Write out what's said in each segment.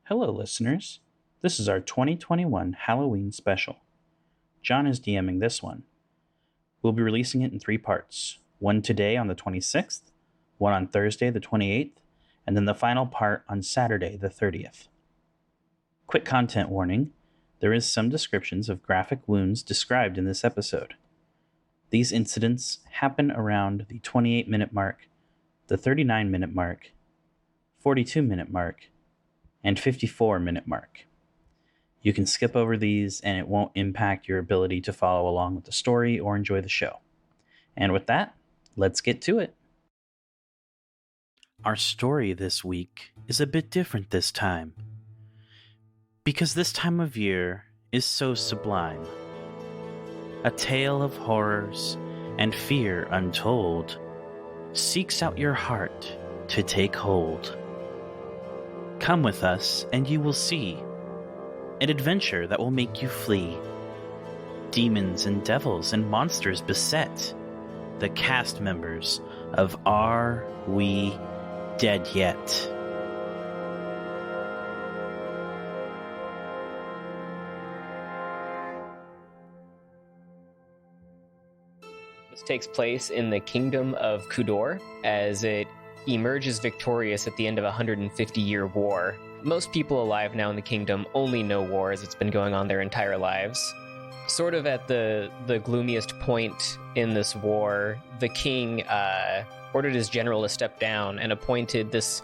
Hello, listeners. This is our 2021 Halloween special. John is DMing this one. We'll be releasing it in 3 parts. One today on the 26th, one on Thursday the 28th, and then the final part on Saturday the 30th. Quick content warning, there is some descriptions of graphic wounds described in this episode. These incidents happen around the 28-minute mark, the 39-minute mark, 42-minute mark, and 54-minute mark. You can skip over these and it won't impact your ability to follow along with the story or enjoy the show. And with that, let's get to it. Our story this week is a bit different this time, because this time of year is so sublime. A tale of horrors and fear untold seeks out your heart to take hold. Come with us and you will see an adventure that will make you flee. Demons and devils and monsters beset the cast members of Are We Dead Yet? This takes place in the kingdom of Kudor as it emerges victorious at the end of a 150-year war. Most people alive now in the kingdom only know war as it's been going on their entire lives. Sort of at the gloomiest point in this war, the king ordered his general to step down and appointed this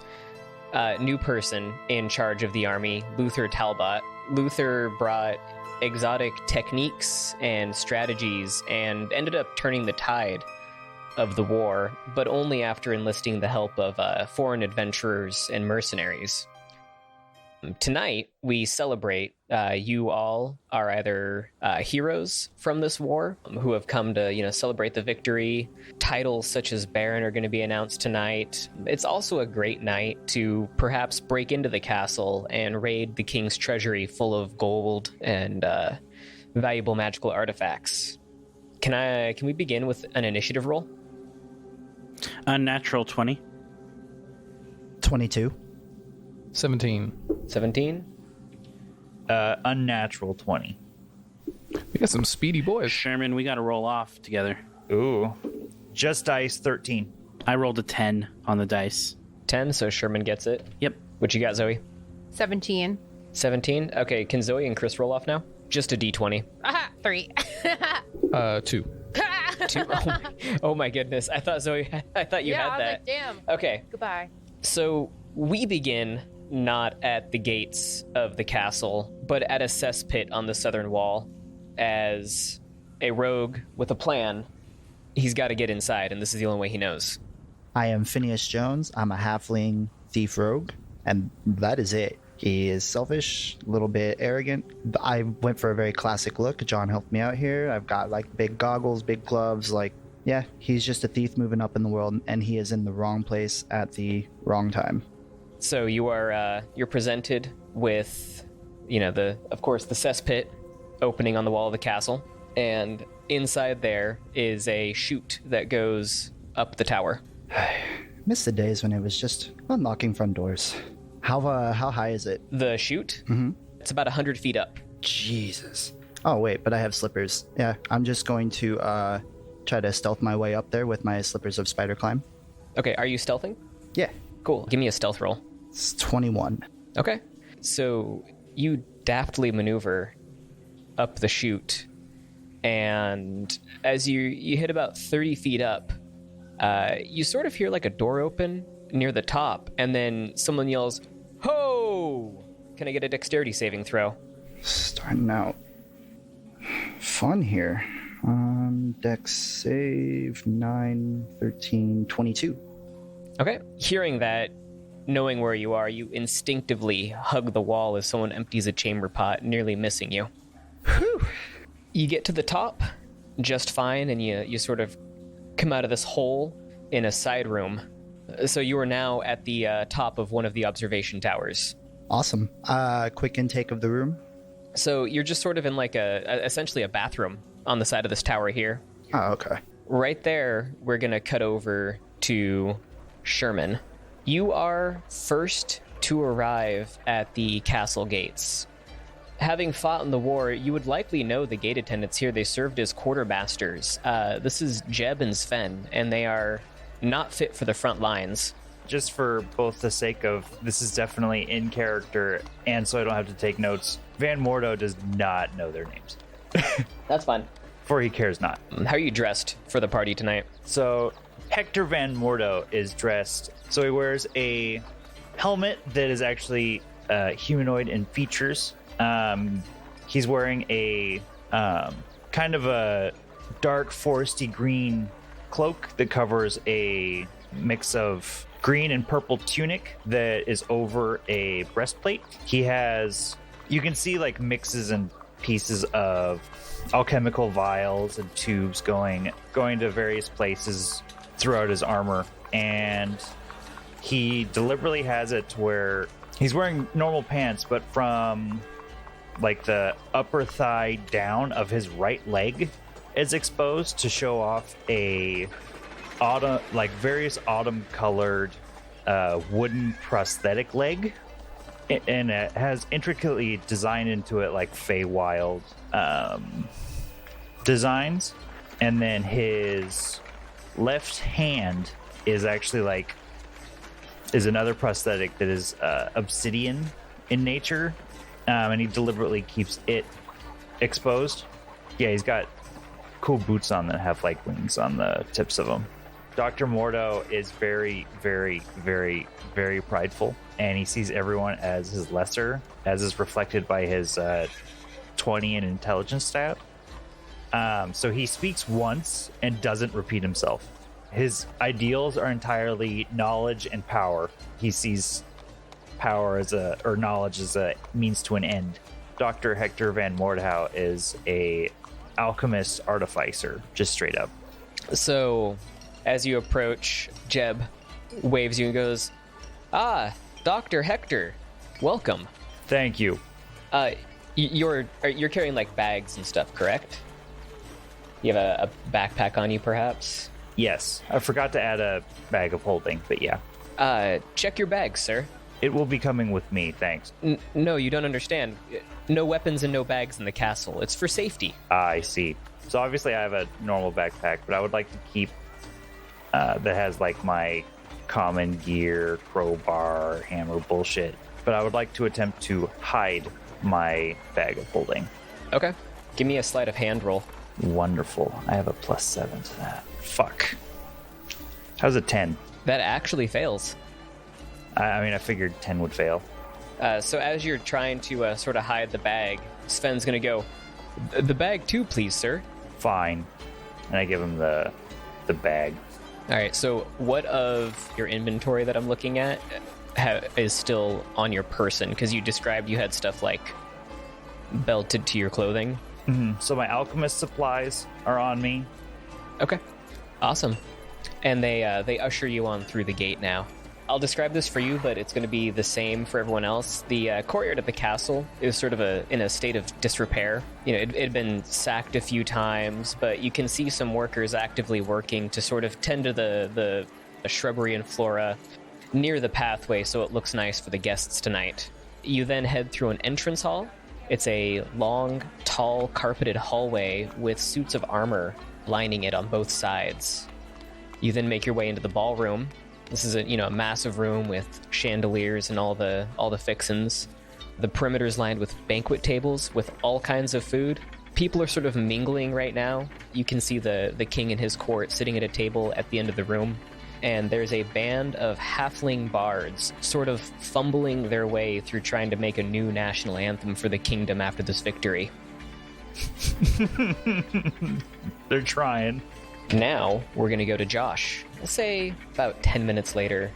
new person in charge of the army, Luther Talbot. Luther brought exotic techniques and strategies and ended up turning the tide of the war, but only after enlisting the help of foreign adventurers and mercenaries. Tonight, we celebrate you all are either heroes from this war who have come to, celebrate the victory. Titles such as Baron are going to be announced tonight. It's also a great night to perhaps break into the castle and raid the king's treasury full of gold and valuable magical artifacts. Can we begin with an initiative roll? Unnatural 20. 22. 17. 17? Unnatural 20. We got some speedy boys. Sherman, we got to roll off together. Ooh. Just dice 13. I rolled a 10 on the dice. 10, so Sherman gets it. Yep. What you got, Zoe? 17. 17? Okay, can Zoe and Chris roll off now? Just a d20. Aha, 3. 2. 2? Oh my goodness. I thought you had I that. was like, damn. Okay. Goodbye. So we begin not at the gates of the castle, but at a cesspit on the southern wall, as a rogue with a plan, he's got to get inside, and this is the only way he knows. I am Phineas Jones. I'm a halfling thief rogue, and that is it. He is selfish, a little bit arrogant. I went for a very classic look. John helped me out here. I've got like big goggles, big gloves. Yeah, he's just a thief moving up in the world, and he is in the wrong place at the wrong time. So you're presented with, of course, the cesspit opening on the wall of the castle, and inside there is a chute that goes up the tower. Miss the days when it was just unlocking front doors. How high is it? The chute? Mm-hmm. It's about 100 feet up. Jesus. Oh, wait, but I have slippers. Yeah, I'm just going to try to stealth my way up there with my slippers of spider climb. Okay, are you stealthing? Yeah. Cool. Give me a stealth roll. It's 21. Okay. So you daftly maneuver up the chute, and as you hit about 30 feet up, you sort of hear like a door open near the top, and then someone yells, "Ho!" Can I get a dexterity saving throw? Starting out fun here. Dex save 9, 13, 22. Okay. Hearing that, knowing where you are, you instinctively hug the wall as someone empties a chamber pot, nearly missing you. Whew. You get to the top just fine, and you sort of come out of this hole in a side room. So you are now at the top of one of the observation towers. Awesome. Quick intake of the room. So you're just sort of in like essentially a bathroom on the side of this tower here. Oh, okay. Right there, we're going to cut over to Sherman. You are first to arrive at the castle gates. Having fought in the war, you would likely know the gate attendants here. They served as quartermasters. This is Jeb and Sven, and they are not fit for the front lines. Just for both the sake of this is definitely in character, and so I don't have to take notes, Van Mordo does not know their names. That's fine. For he cares not. How are you dressed for the party tonight? So Hector Van Mordo is dressed, so he wears a helmet that is actually humanoid in features. He's wearing a kind of a dark foresty green cloak that covers a mix of green and purple tunic that is over a breastplate. He has, you can see like mixes and pieces of alchemical vials and tubes going to various places throughout his armor, and he deliberately has it to where he's wearing normal pants, but from like the upper thigh down of his right leg is exposed to show off a autumn, like various autumn colored wooden prosthetic leg, and it has intricately designed into it like Feywild designs. And then his left hand is actually is another prosthetic that is obsidian in nature, and he deliberately keeps it exposed. Yeah, he's got cool boots on that have like wings on the tips of them. Dr. Mordo is very, very, very, very prideful, and he sees everyone as his lesser, as is reflected by his 20 in intelligence stat. So he speaks once and doesn't repeat himself. His ideals are entirely knowledge and power. He sees power or knowledge as a means to an end. Dr. Hector Van Mordo is a alchemist artificer, just straight up. So, as you approach, Jeb waves you and goes, "Ah, Dr. Hector, welcome." Thank you. You're carrying like bags and stuff, correct? You have a backpack on you, perhaps? Yes, I forgot to add a bag of holding, but yeah. Check your bags, sir. It will be coming with me, thanks. No, you don't understand. No weapons and no bags in the castle. It's for safety. I see. So obviously I have a normal backpack, but I would like to keep that has like my common gear, crowbar, hammer bullshit. But I would like to attempt to hide my bag of holding. Okay. Give me a sleight of hand roll. Wonderful. I have a +7 to that. Fuck. How's a 10? That actually fails. I mean, I figured 10 would fail. So as you're trying to sort of hide the bag, Sven's going to go, "The bag too, please, sir." Fine. And I give him the bag. All right, so what of your inventory that I'm looking at is still on your person? Because you described you had stuff like belted to your clothing. Mm-hmm. So my alchemist supplies are on me. Okay, awesome. And they usher you on through the gate now. I'll describe this for you, but it's going to be the same for everyone else. The courtyard of the castle is sort of in a state of disrepair. You know, it had been sacked a few times, but you can see some workers actively working to sort of tend to the shrubbery and flora near the pathway, so it looks nice for the guests tonight. You then head through an entrance hall. It's a long, tall, carpeted hallway with suits of armor lining it on both sides. You then make your way into the ballroom. This is a massive room with chandeliers and all the fixins. The perimeter is lined with banquet tables with all kinds of food. People are sort of mingling right now. You can see the king and his court sitting at a table at the end of the room. And there's a band of halfling bards sort of fumbling their way through trying to make a new national anthem for the kingdom after this victory. They're trying. Now, we're going to go to Josh. We'll say about 10 minutes later,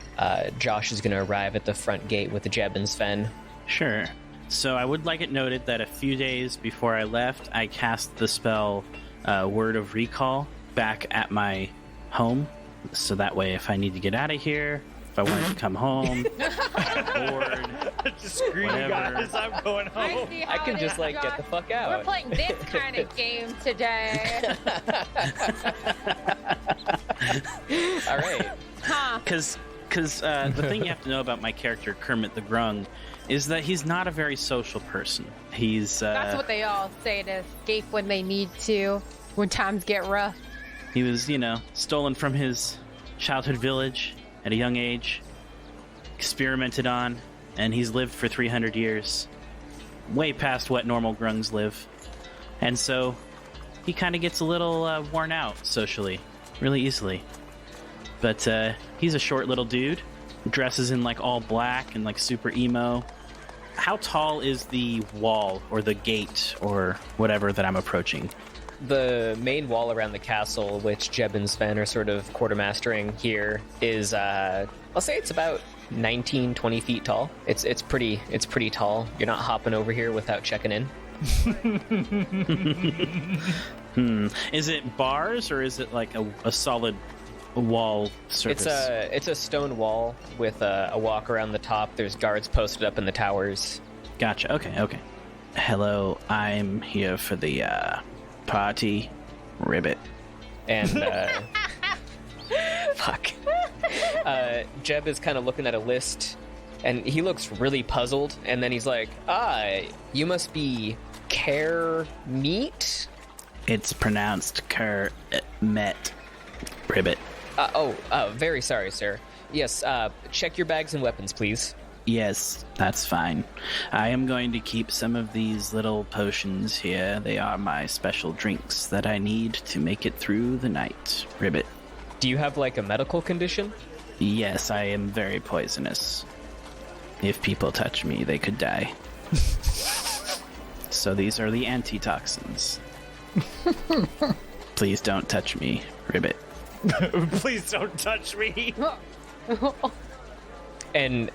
Josh is going to arrive at the front gate with the Jeb and Sven. Sure. So I would like it noted that a few days before I left, I cast the spell Word of Recall back at my home. So that way, if I need to get out of here, if I wanted to come home, bored, just screw you guys, I'm going home. I can just get the fuck out. We're playing this kind of game today. All right. Huh. Because because the thing you have to know about my character, Kermit the Grung, is that he's not a very social person. He's... That's what they all say, to escape when they need to, when times get rough. He was, stolen from his childhood village at a young age, experimented on, and he's lived for 300 years, way past what normal grungs live. And so he kind of gets a little worn out socially, really easily. But he's a short little dude, dresses in like all black and like super emo. How tall is the wall or the gate or whatever that I'm approaching? The main wall around the castle, which Jeb and Sven are sort of quartermastering here, is I'll say it's about 19, 20 feet tall. It's pretty tall. You're not hopping over here without checking in. Is it bars or is it like a solid wall surface? It's a stone wall with a walk around the top. There's guards posted up in the towers. Gotcha. Okay. Hello, I'm here for the party. Ribbit. And fuck. Jeb is kind of looking at a list, and he looks really puzzled. And then he's like, you must be Care Meat? It's pronounced Met. Ribbit. Very sorry, sir. Yes, check your bags and weapons, please. Yes, that's fine. I am going to keep some of these little potions here. They are my special drinks that I need to make it through the night. Ribbit. Do you have, like, a medical condition? Yes, I am very poisonous. If people touch me, they could die. So these are the antitoxins. Please don't touch me, Ribbit. Please don't touch me. And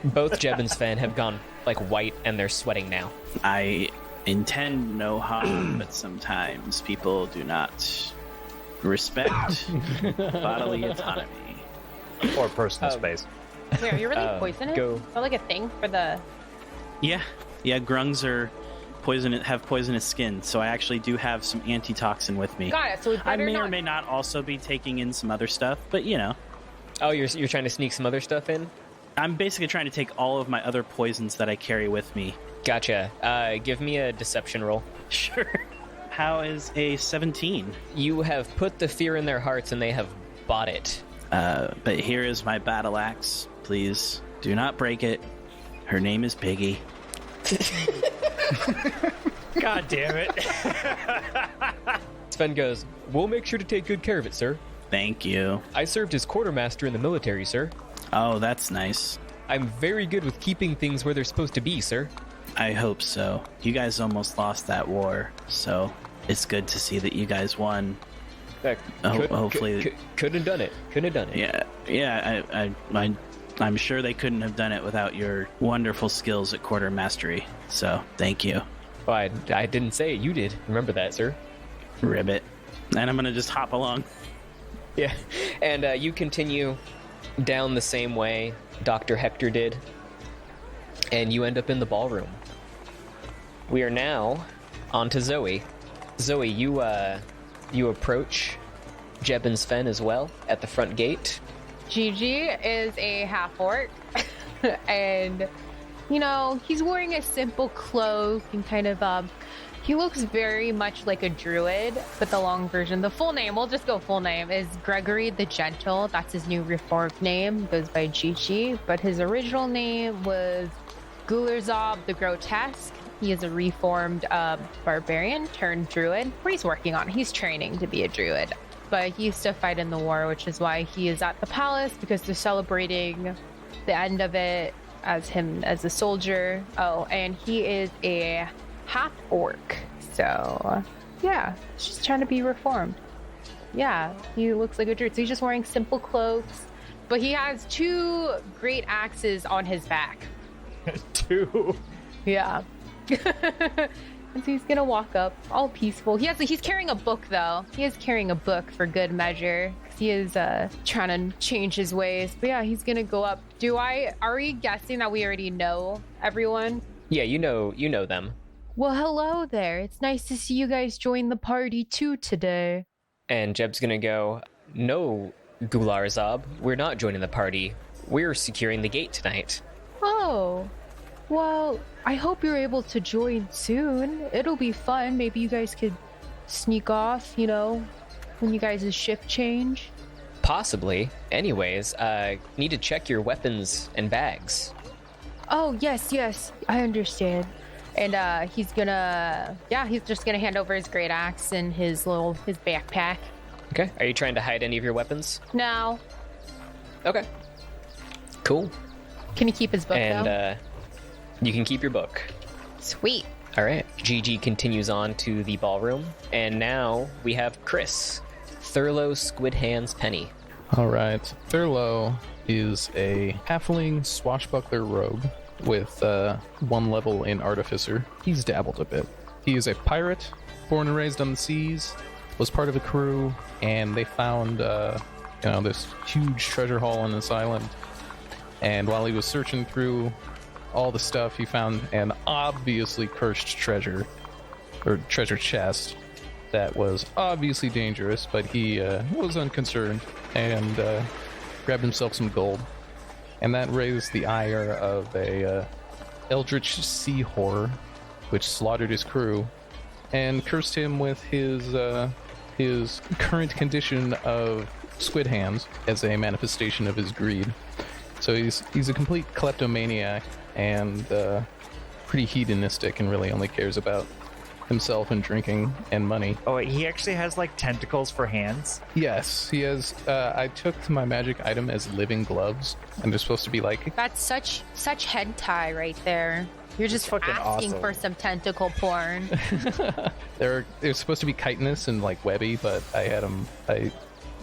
both Jeb and Sven have gone like white and they're sweating now. I intend no harm, but sometimes people do not respect bodily autonomy. Or personal space. Wait, are you really poisonous? Go. Is that like a thing for the... Yeah, grungs are have poisonous skin, so I actually do have some antitoxin with me. Got it, so we I better may not... or may not also be taking in some other stuff, but Oh, you're trying to sneak some other stuff in? I'm basically trying to take all of my other poisons that I carry with me. Gotcha. Give me a deception roll. Sure. How is a 17? You have put the fear in their hearts and they have bought it. But here is my battle axe. Please do not break it. Her name is Piggy. God damn it. Sven goes, "We'll make sure to take good care of it, sir. Thank you. I served as quartermaster in the military, sir. Oh, that's nice. I'm very good with keeping things where they're supposed to be, sir." I hope so. You guys almost lost that war, so it's good to see that you guys won. Hopefully, couldn't have done it. Yeah. I'm sure they couldn't have done it without your wonderful skills at quartermastery. So thank you. Well, I didn't say it. You did. Remember that, sir. Ribbit. And I'm gonna just hop along. Yeah, and you continue down the same way Dr. Hector did, and you end up in the ballroom. We are now on to Zoe. Zoe, you approach Jeb and Sven as well at the front gate. Gigi is a half-orc, and, he's wearing a simple cloak and kind of, he looks very much like a druid, but the long version, the full name, we'll just go full name, is Gregory the Gentle. That's his new reformed name, goes by Gigi, but his original name was Gularzab the Grotesque. He is a reformed barbarian turned druid, where he's working on. He's training to be a druid, but he used to fight in the war, which is why he is at the palace, because they're celebrating the end of it as him as a soldier. Oh, and he is a half orc, so yeah, he's just trying to be reformed. Yeah, he looks like a druid, so he's just wearing simple cloaks, but he has 2 great axes on his back. 2. Yeah. And so he's gonna walk up all peaceful. He's carrying a book, though. He is carrying a book for good measure, because he is trying to change his ways. But yeah, he's gonna go up. Are we guessing that we already know everyone? Yeah, you know them. Well, hello there. It's nice to see you guys join the party too today. And Jeb's gonna go, "No, Gularzab. We're not joining the party. We're securing the gate tonight. Oh, well, I hope you're able to join soon. It'll be fun. Maybe you guys could sneak off, when you guys' shift change. Possibly. Anyways, need to check your weapons and bags. Oh, yes, I understand. And he's just gonna hand over his great axe and his backpack. Okay. Are you trying to hide any of your weapons? No. Okay. Cool. Can he keep his book, though? And you can keep your book. Sweet. All right. Gigi continues on to the ballroom, and now we have Chris, Thurlow Squid Hands Penny. All right. Thurlow is a halfling swashbuckler rogue with 1 level in artificer. He's dabbled a bit. He is a pirate, born and raised on the seas, was part of a crew, and they found this huge treasure haul on this island. And while he was searching through all the stuff, he found an obviously cursed treasure chest that was obviously dangerous, but he was unconcerned and grabbed himself some gold. And that raised the ire of a eldritch sea horror, which slaughtered his crew and cursed him with his current condition of squid hands as a manifestation of his greed. So he's a complete kleptomaniac and pretty hedonistic and really only cares about himself and drinking and money. Oh, wait, he actually has like tentacles for hands? Yes, he has. I took my magic item as living gloves, and they're supposed to be like... That's such hentai right there. You're just fucking asking awesome. for some tentacle porn. They're supposed to be chitinous and like webby, but I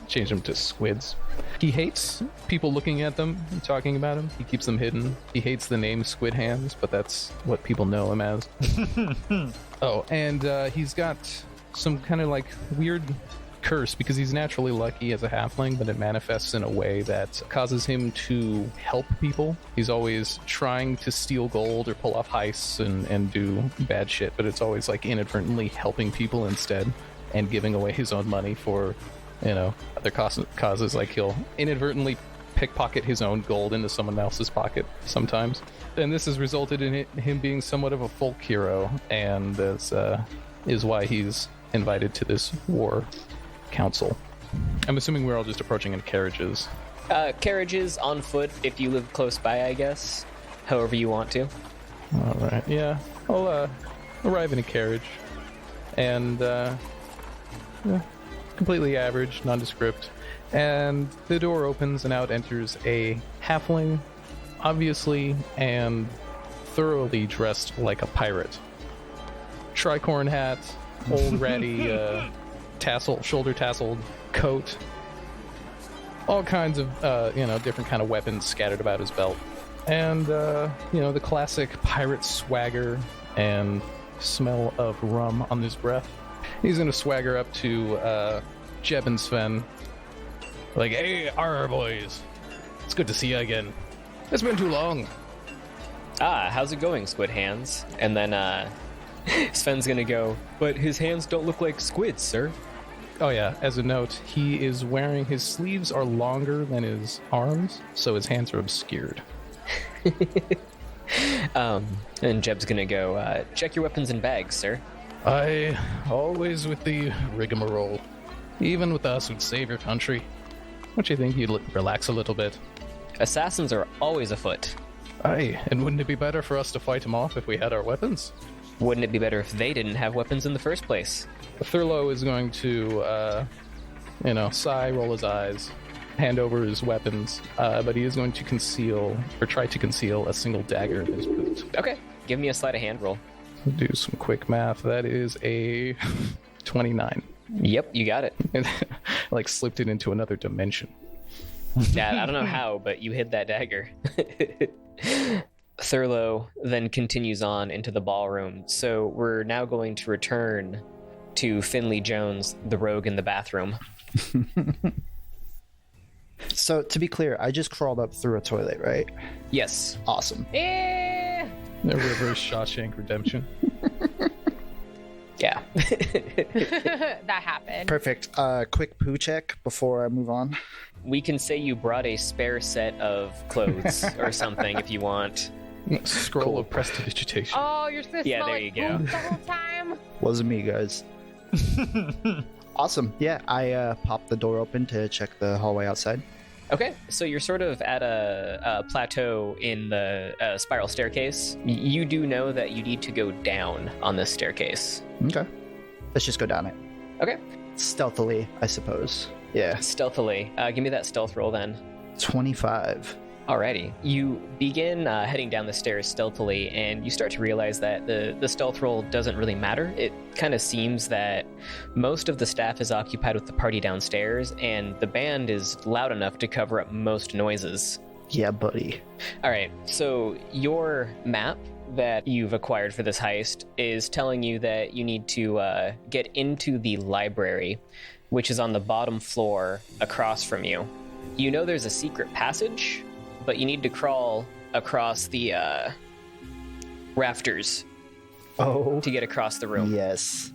changed them to squids. He hates people looking at them and talking about him. He keeps them hidden. He hates the name Squid Hands, but that's what people know him as. Oh, and he's got some kind of like weird curse because he's naturally lucky as a halfling, but it manifests in a way that causes him to help people. He's always trying to steal gold or pull off heists and do bad shit, but it's always like inadvertently helping people instead and giving away his own money for other causes. Like he'll inadvertently pickpocket his own gold into someone else's pocket sometimes. And this has resulted in him being somewhat of a folk hero, and this is why he's invited to this war council. I'm assuming we're all just approaching in carriages. Carriages on foot if you live close by, I guess. However you want to. All right, yeah. I'll arrive in a carriage. And, completely average, nondescript. And the door opens and out enters a halfling, obviously and thoroughly dressed like a pirate. Tricorn hat, old ratty shoulder tasseled coat, all kinds of different kind of weapons scattered about his belt, and the classic pirate swagger and smell of rum on his breath. He's gonna swagger up to Jeb and Sven, like, "Hey, arr, boys, it's good to see you again. It's been too long." How's it going, Squid Hands? And then Sven's gonna go, "But his hands don't look like squids, sir." Oh yeah, as a note, he is wearing, his sleeves are longer than his arms, so his hands are obscured. And Jeb's gonna go, "Check your weapons and bags, sir." Aye, always with the rigmarole. Even with us who'd save your country. Don't you think you'd relax a little bit? Assassins are always afoot. Aye, and wouldn't it be better for us to fight them off if we had our weapons? Wouldn't it be better if they didn't have weapons in the first place? Thurlow is going to, sigh, roll his eyes, hand over his weapons, but he is going to try to conceal a single dagger in his boot. Okay, give me a sleight of hand roll. Do some quick math. That is a 29. Yep, you got it. And like slipped it into another dimension. Yeah, I don't know how, but you hid that dagger. Thurlow then continues on into the ballroom. So we're now going to return to Finley Jones, the rogue in the bathroom. So to be clear, I just crawled up through a toilet, right? Yes. Awesome. Eh. The reverse Shawshank Redemption. Yeah. That happened. Perfect. Quick poo check before I move on. We can say you brought a spare set of clothes or something if you want. Scroll of prestidigitation. Oh, you're supposed to Yeah, smell there like you go. poop the whole time? Wasn't me, guys. Awesome. Yeah, I popped the door open to check the hallway outside. Okay, so you're sort of at a plateau in the spiral staircase. You do know that you need to go down on this staircase. Okay. Let's just go down it. Okay. Stealthily, I suppose. Yeah. Stealthily. Give me that stealth roll then. 25. Alrighty. You begin heading down the stairs stealthily, and you start to realize that the stealth roll doesn't really matter. It kind of seems that most of the staff is occupied with the party downstairs, and the band is loud enough to cover up most noises. Yeah, buddy. Alright, so your map that you've acquired for this heist is telling you that you need to get into the library, which is on the bottom floor across from you. You know there's a secret passage, but you need to crawl across the rafters Oh. to get across the room. Yes.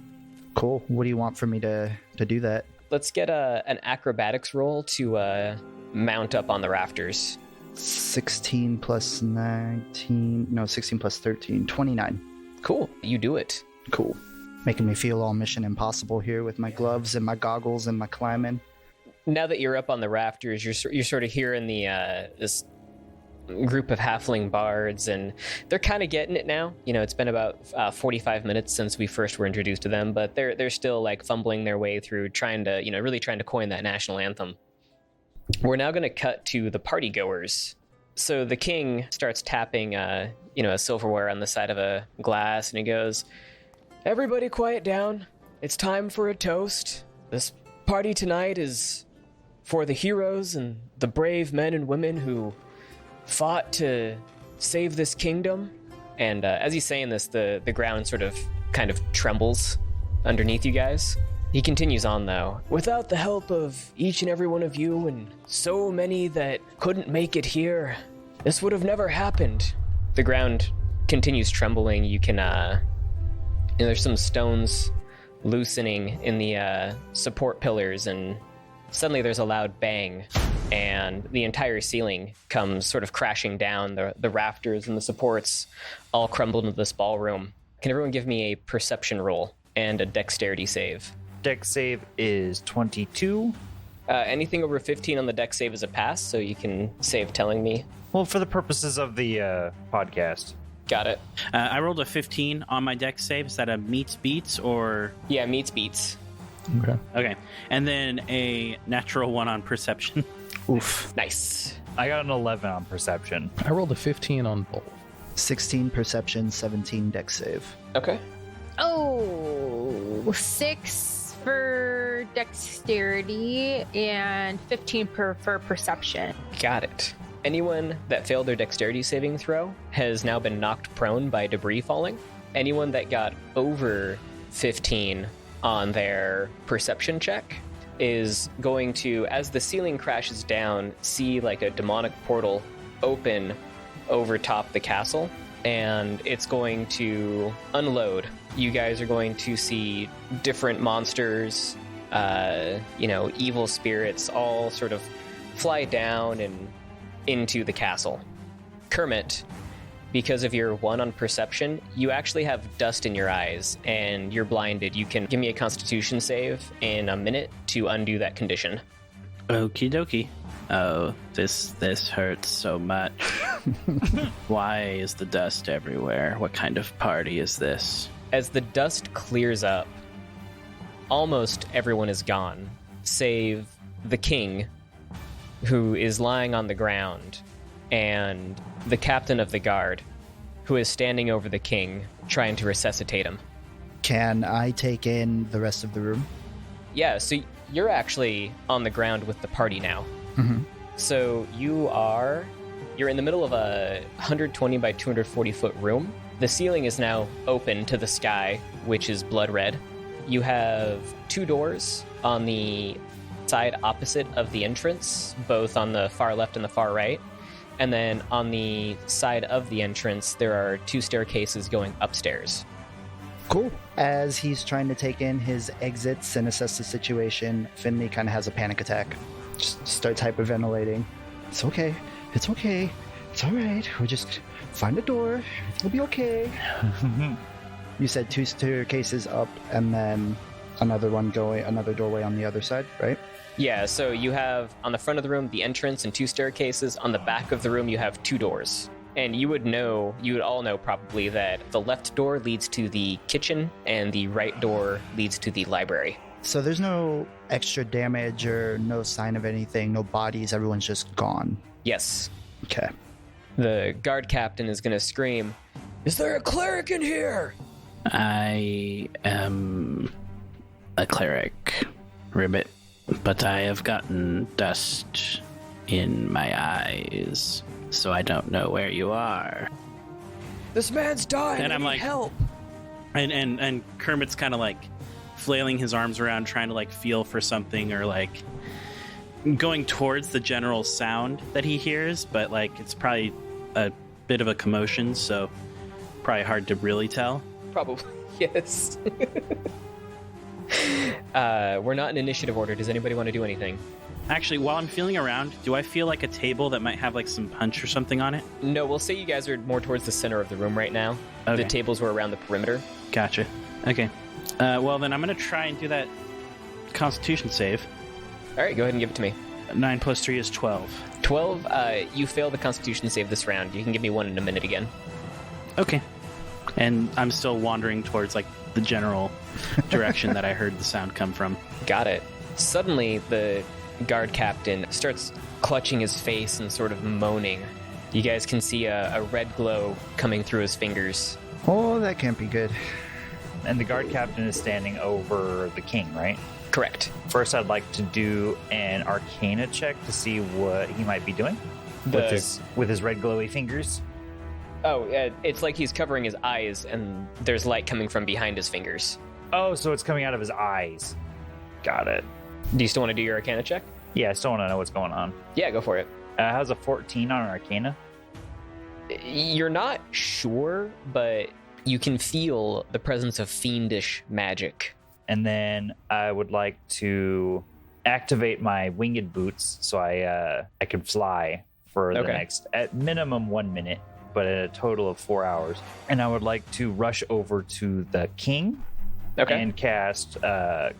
Cool. What do you want for me to do that? Let's get an acrobatics roll to mount up on the rafters. 16 plus 19. No, 16 plus 13. 29. Cool, you do it. Cool. Making me feel all Mission Impossible here with my gloves and my goggles and my climbing. Now that you're up on the rafters, you're sort of hearing the this group of halfling bards, and they're kind of getting it now. You know, it's been about 45 minutes since we first were introduced to them, but they're still like fumbling their way through, trying to, really trying to coin that national anthem. We're now going to cut to the party goers. So the king starts tapping, a silverware on the side of a glass, and he goes, "Everybody quiet down. It's time for a toast. This party tonight is for the heroes and the brave men and women who fought to save this kingdom." And as he's saying this, the ground sort of kind of trembles underneath you guys. He continues on, though. "Without the help of each and every one of you and so many that couldn't make it here, this would have never happened." The ground continues trembling. You can, there's some stones loosening in the support pillars, and suddenly there's a loud bang, and the entire ceiling comes sort of crashing down. The rafters and the supports all crumble into this ballroom. Can everyone give me a perception roll and a dexterity save? Dex save is 22. Anything over 15 on the dex save is a pass, so you can save telling me. Well, for the purposes of the podcast. Got it. I rolled a 15 on my dex save. Is that a meets beats or? Yeah, meets beats. Okay. Okay. And then a natural 1 on perception. Oof. Nice. I got an 11 on perception. I rolled a 15 on both. 16 perception, 17 dex save. Okay. Oh, 6 for dexterity and 15 for perception. Got it. Anyone that failed their dexterity saving throw has now been knocked prone by debris falling. Anyone that got over 15 on their perception check is going to, as the ceiling crashes down, see like a demonic portal open over top the castle, and it's going to unload. You guys are going to see different monsters, evil spirits, all sort of fly down and into the castle. Kermit, because of your 1 on perception, you actually have dust in your eyes and you're blinded. You can give me a constitution save in a minute to undo that condition. Okie dokie. Oh, this hurts so much. Why is the dust everywhere? What kind of party is this? As the dust clears up, almost everyone is gone, save the king, who is lying on the ground, and the captain of the guard, who is standing over the king, trying to resuscitate him. Can I take in the rest of the room? Yeah, so you're actually on the ground with the party now. Mm-hmm. So you're in the middle of a 120 by 240 foot room. The ceiling is now open to the sky, which is blood red. You have 2 doors on the side opposite of the entrance, both on the far left and the far right. And then on the side of the entrance, there are 2 staircases going upstairs. Cool. As he's trying to take in his exits and assess the situation, Finley kind of has a panic attack. Just start hyperventilating. It's okay. It's okay. It's all right. We'll just find a door. It'll be okay. You said 2 staircases up and then another doorway on the other side, right? Yeah, so you have on the front of the room the entrance and 2 staircases. On the back of the room, you have 2 doors. And you would all know probably that the left door leads to the kitchen and the right door leads to the library. So there's no extra damage or no sign of anything, no bodies, everyone's just gone. Yes. Okay. The guard captain is going to scream, "Is there a cleric in here?" I am a cleric, Ribbit, but I have gotten dust in my eyes, so I don't know where you are. "This man's dying. And I'm like, help." And Kermit's kind of like flailing his arms around, trying to like feel for something or like going towards the general sound that he hears, but like it's probably a bit of a commotion, so probably hard to really tell. Probably, yes. We're not in initiative order. Does anybody want to do anything? Actually, while I'm feeling around, do I feel like a table that might have like some punch or something on it? No, we'll say you guys are more towards the center of the room right now. Okay. The tables were around the perimeter. Gotcha. Okay. Well, then I'm going to try and do that Constitution save. All right, go ahead and give it to me. 9 plus 3 is 12. 12, you fail the Constitution save this round. You can give me one in a minute again. Okay. And I'm still wandering towards like the general direction that I heard the sound come from. Got it. Suddenly, the guard captain starts clutching his face and sort of moaning. You guys can see a red glow coming through his fingers. Oh, that can't be good. And the guard captain is standing over the king, right? Correct. First, I'd like to do an Arcana check to see what he might be doing with his red glowy fingers. Oh, it's like he's covering his eyes, and there's light coming from behind his fingers. Oh, so it's coming out of his eyes. Got it. Do you still want to do your Arcana check? Yeah, I still want to know what's going on. Yeah, go for it. How's a 14 on Arcana? You're not sure, but you can feel the presence of fiendish magic. And then I would like to activate my winged boots so I can fly for the next, at minimum 1 minute, but at a total of 4 hours. And I would like to rush over to the king and cast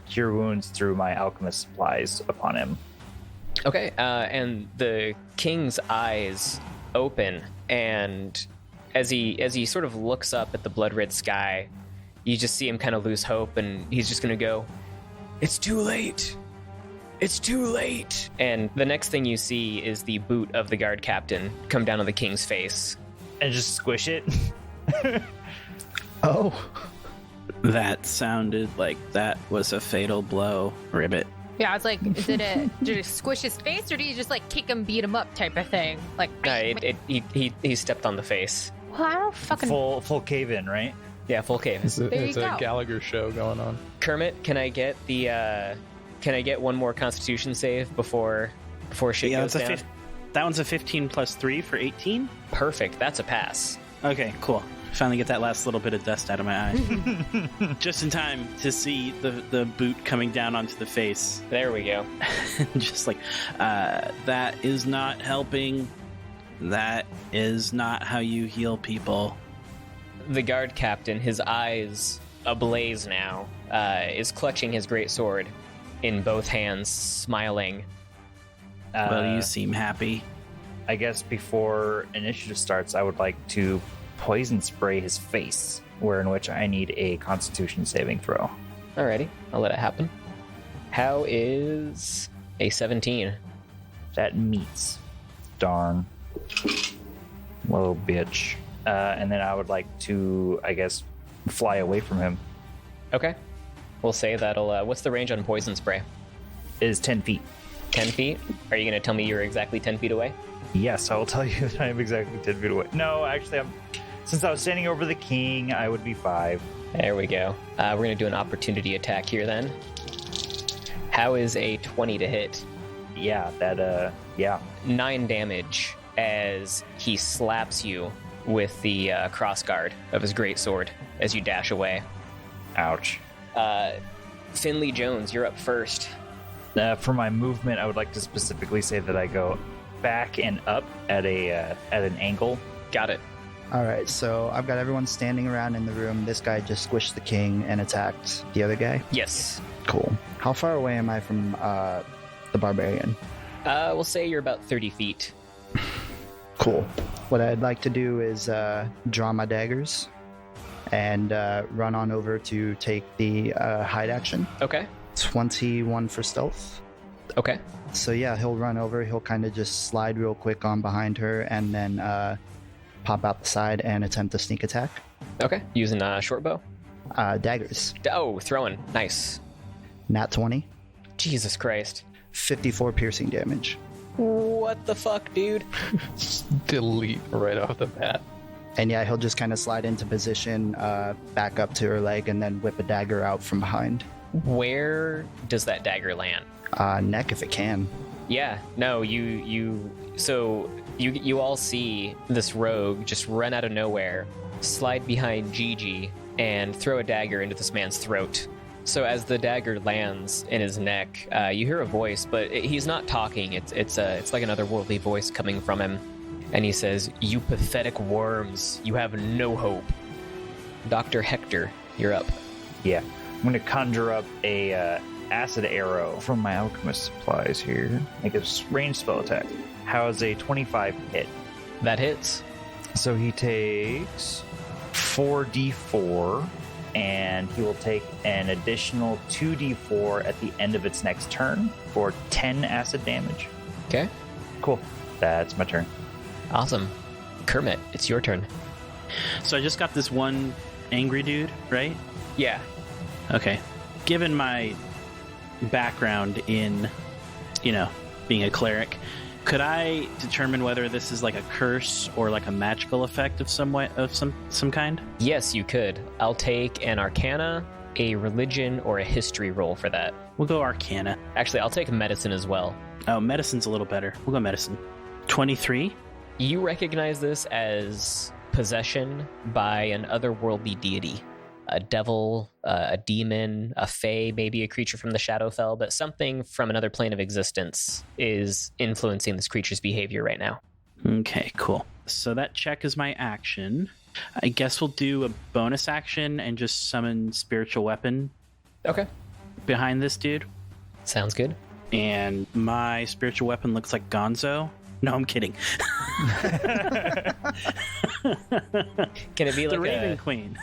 Cure Wounds through my alchemist supplies upon him. Okay, and the king's eyes open, and as he sort of looks up at the blood red sky, you just see him kind of lose hope, and he's just gonna go, "It's too late. It's too late." And the next thing you see is the boot of the guard captain come down on the king's face. And just squish it. Oh. That sounded like that was a fatal blow, Ribbit. Yeah, I was like, did you squish his face or do you just like kick him, beat him up type of thing? Like, No, he stepped on the face. well, I don't fucking. Full cave in, right? Yeah, full cave. It's a There you go. Gallagher show going on. Kermit, can I get one more Constitution save before shit goes down? That one's a 15 plus 3 for 18. Perfect. That's a pass. Okay, cool. Finally get that last little bit of dust out of my eye. Just in time to see the boot coming down onto the face. There we go. Just like, that is not helping. That is not how you heal people. The guard captain, his eyes ablaze now, is clutching his great sword in both hands, smiling. Well, you seem happy. I guess before initiative starts, I would like to poison spray his face, in which I need a Constitution saving throw. Alrighty, I'll let it happen. How is a 17? That meets. Darn. Little bitch. And then I would like to, I guess, fly away from him. Okay. We'll say that'll... what's the range on poison spray? It is 10 feet. 10 feet? Are you going to tell me you're exactly 10 feet away? Yes, I will tell you that I am exactly 10 feet away. No, actually, since I was standing over the king, I would be 5. There we go. We're going to do an opportunity attack here then. How is a 20 to hit? Yeah, yeah. 9 damage as he slaps you with the crossguard of his greatsword as you dash away. Ouch. Finley Jones, you're up first. For my movement, I would like to specifically say that I go back and up at an angle. Got it. All right, so I've got everyone standing around in the room. This guy just squished the king and attacked the other guy. Yes. Cool. How far away am I from the barbarian? We'll say you're about 30 feet. Cool. What I'd like to do is draw my daggers and run on over to take the hide action. Okay. 21 for stealth. Okay. So yeah, he'll run over. He'll kind of just slide real quick on behind her and then pop out the side and attempt a sneak attack. Okay. Using a short bow. Daggers. Oh, throwing. Nice. Nat 20. Jesus Christ. 54 piercing damage. What the fuck, dude? Just delete right off the bat. And yeah, he'll just kind of slide into position, back up to her leg, and then whip a dagger out from behind. Where does that dagger land? Neck if it can. Yeah, no, you all see this rogue just run out of nowhere, slide behind Gigi, and throw a dagger into this man's throat. So as the dagger lands in his neck, you hear a voice, but he's not talking. It's like an otherworldly voice coming from him, and he says, "You pathetic worms, you have no hope." Dr. Hector, you're up. Yeah. I'm going to conjure up a acid arrow from my alchemist supplies here. Make a ranged spell attack. How's a 25 hit? That hits. So he takes 4d4, and he will take an additional 2d4 at the end of its next turn for 10 acid damage. Okay. Cool. That's my turn. Awesome. Kermit, it's your turn. So I just got this one angry dude, right? Yeah. Okay. Given my background in, being a cleric, could I determine whether this is like a curse or like a magical effect of some kind? Yes, you could. I'll take an Arcana, a Religion, or a History roll for that. We'll go Arcana. Actually, I'll take Medicine as well. Oh, Medicine's a little better. We'll go Medicine. 23? You recognize this as possession by an otherworldly deity. A devil, a demon, a fae, maybe a creature from the Shadowfell, but something from another plane of existence is influencing this creature's behavior right now. Okay, cool. So that check is my action. I guess we'll do a bonus action and just summon spiritual weapon Okay. behind this dude. Sounds good. And my spiritual weapon looks like Gonzo. No, I'm kidding. Can it be The like Raven Queen.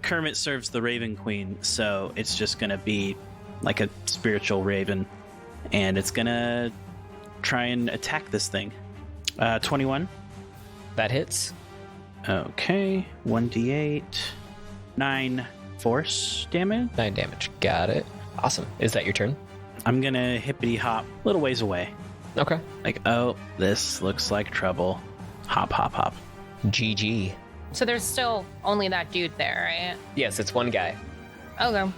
Kermit serves the Raven Queen, so it's just going to be like a spiritual raven. And it's going to try and attack this thing. 21. That hits? Okay, 1d8. 9 force damage. 9 damage. Got it. Awesome. Is that your turn? I'm going to hippity hop a little ways away. Okay. Like, oh, this looks like trouble. Hop, hop, hop. GG. So there's still only that dude there, right? Yes, it's one guy. Okay.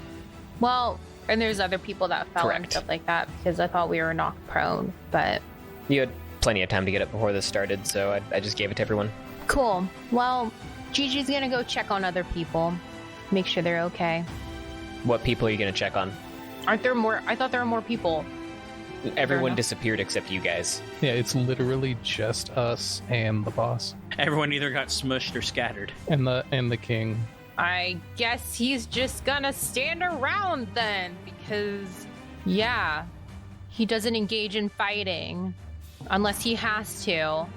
Well, and there's other people that fell and Correct. stuff like that because I thought we were knocked prone, but You had plenty of time to get up before this started, so I just gave it to everyone. cool. Well, Gigi's gonna go check on other people, make sure they're okay. What people are you going to check on? Aren't there more? I thought there were more people. Everyone enough. disappeared except you guys. Yeah, it's literally just us and the boss Everyone either got smushed or scattered. and the king. I guess he's just gonna stand around then because, yeah, he doesn't engage in fighting unless he has to.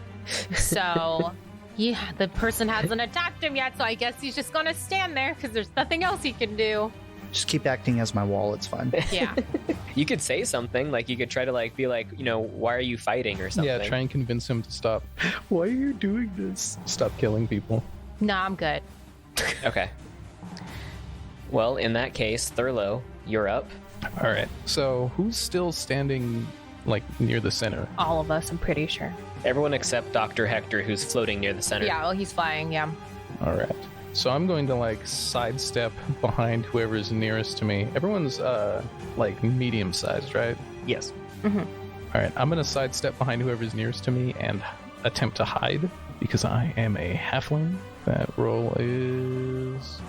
So, yeah, the person hasn't attacked him yet, so I guess he's just gonna stand there because there's nothing else he can do. Just keep acting as my wall. It's fine. Yeah. You could say something, like you could try to be like, why are you fighting or something. Yeah, try and convince him to stop. Why are you doing this? Stop killing people. No, I'm good. Okay. Well, in that case, Thurlow, you're up. All right. So who's still standing near the center? All of us, I'm pretty sure. Everyone except Dr. Hector, who's floating near the center. Yeah, well, he's flying, yeah. All right. So I'm going to sidestep behind whoever's nearest to me. Everyone's medium sized, right? Yes. All right. I'm going to sidestep behind whoever's nearest to me and attempt to hide because I am a halfling. That roll is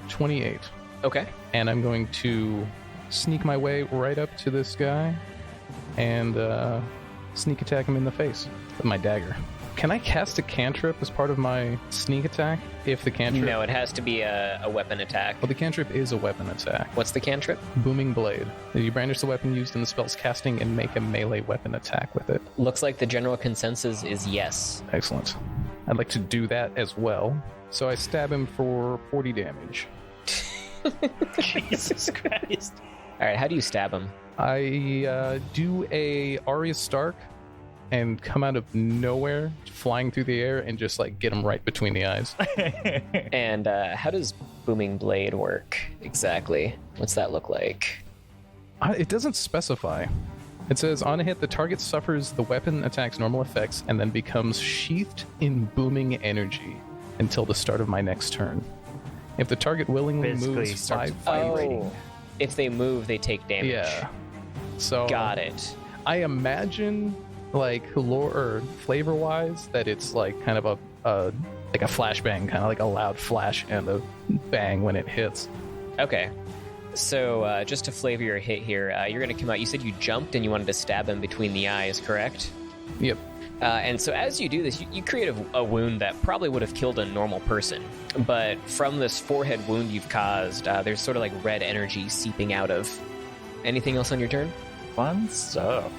28. Okay. And I'm going to sneak my way right up to this guy and sneak attack him in the face with my dagger. Can I cast a cantrip as part of my sneak attack? If the cantrip... No, it has to be a weapon attack. Well, the cantrip is a weapon attack. What's the cantrip? Booming Blade. You brandish the weapon used in the spell's casting and make a melee weapon attack with it. Looks like the general consensus is yes. Excellent. I'd like to do that as well. So I stab him for 40 damage. Jesus Christ. All right, how do you stab him? I do a Arya Stark and come out of nowhere, flying through the air, and just like get him right between the eyes. And how does Booming Blade work exactly? What's that look like? It doesn't specify. It says, on a hit, the target suffers the weapon attack's normal effects and then becomes sheathed in booming energy until the start of my next turn. If the target willingly Basically moves starts 5 vibrating. If they move, they take damage. Yeah. So Got it. I imagine, like, lore or flavor-wise, that it's like kind of a flashbang, kind of like a loud flash and a bang when it hits. Okay. So just to flavor your hit here, you're going to come out. You said you jumped and you wanted to stab him between the eyes, correct? Yep. And so as you do this, you create a wound that probably would have killed a normal person. But from this forehead wound you've caused, there's sort of like red energy seeping out of. Anything else on your turn? Fun stuff.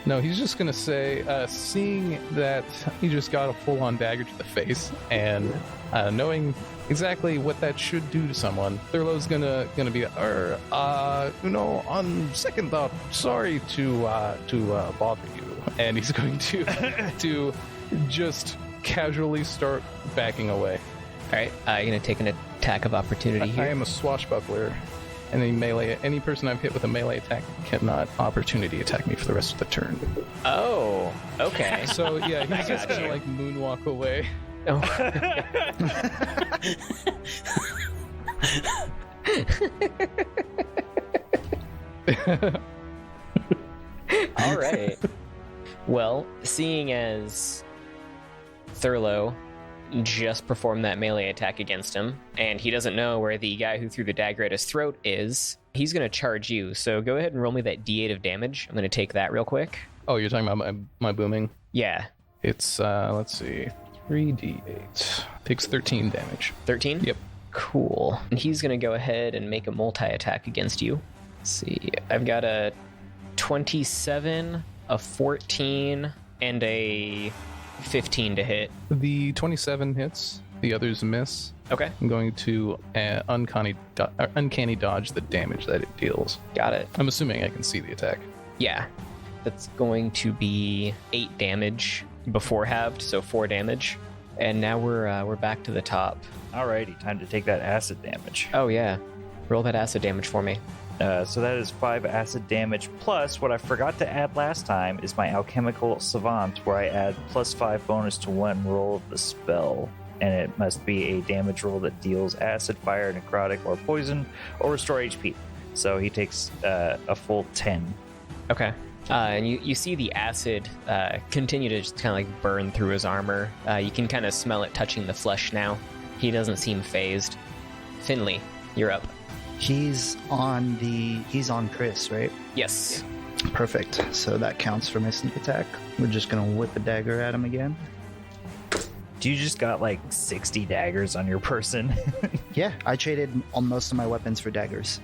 No, he's just gonna say, seeing that he just got a full-on dagger to the face, and knowing exactly what that should do to someone, Thurlow's gonna be, on second thought, sorry to bother you, and he's going to just casually start backing away. All right, you're going to take an attack of opportunity here. I am a swashbuckler. And any person I've hit with a melee attack cannot opportunity attack me for the rest of the turn. Oh, okay. So yeah, he's just gotcha. gonna like moonwalk away. Oh. All right. Well, seeing as Thurlow just performed that melee attack against him, and he doesn't know where the guy who threw the dagger at his throat is, he's going to charge you. So go ahead and roll me that D8 of damage. I'm going to take that real quick. Oh, you're talking about my booming? Yeah. It's, let's see, 3d8. Takes 13 damage. 13? Yep. Cool. And he's going to go ahead and make a multi-attack against you. Let's see. I've got a 27, a 14, and a 15 to hit. The 27 hits, the others miss. Okay. I'm going to uncanny dodge the damage that it deals. Got it. I'm assuming I can see the attack. Yeah. That's going to be 8 damage before halved, so 4 damage. And now we're back to the top. Alrighty, time to take that acid damage. Oh yeah. Roll that acid damage for me. So that is 5 acid damage, plus what I forgot to add last time is my alchemical savant, where I add +5 bonus to 1 roll of the spell. And it must be a damage roll that deals acid, fire, necrotic, or poison, or restore HP. So he takes a full 10. Okay. And you see the acid continue to just kind of like burn through his armor. You can kind of smell it touching the flesh now. He doesn't seem phased. Finley, you're up. He's on Chris, right? Yes. Perfect. So that counts for my sneak attack. We're just gonna whip a dagger at him again. Do you just got like 60 daggers on your person? Yeah, I traded most of my weapons for daggers.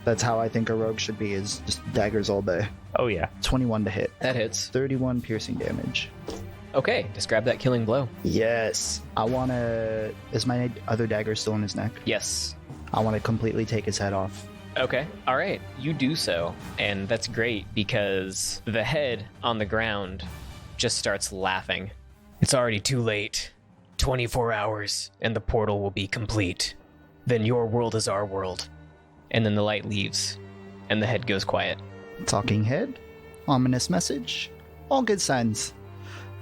That's how I think a rogue should be, is just daggers all day. Oh yeah. 21 to hit. That hits. 31 piercing damage. Okay, describe that killing blow. Yes. Is my other dagger still in his neck? Yes. I want to completely take his head off. Okay. All right. You do so. And that's great because the head on the ground just starts laughing. It's already too late. 24 hours and the portal will be complete. Then your world is our world. And then the light leaves and the head goes quiet. Talking head. Ominous message. All good signs.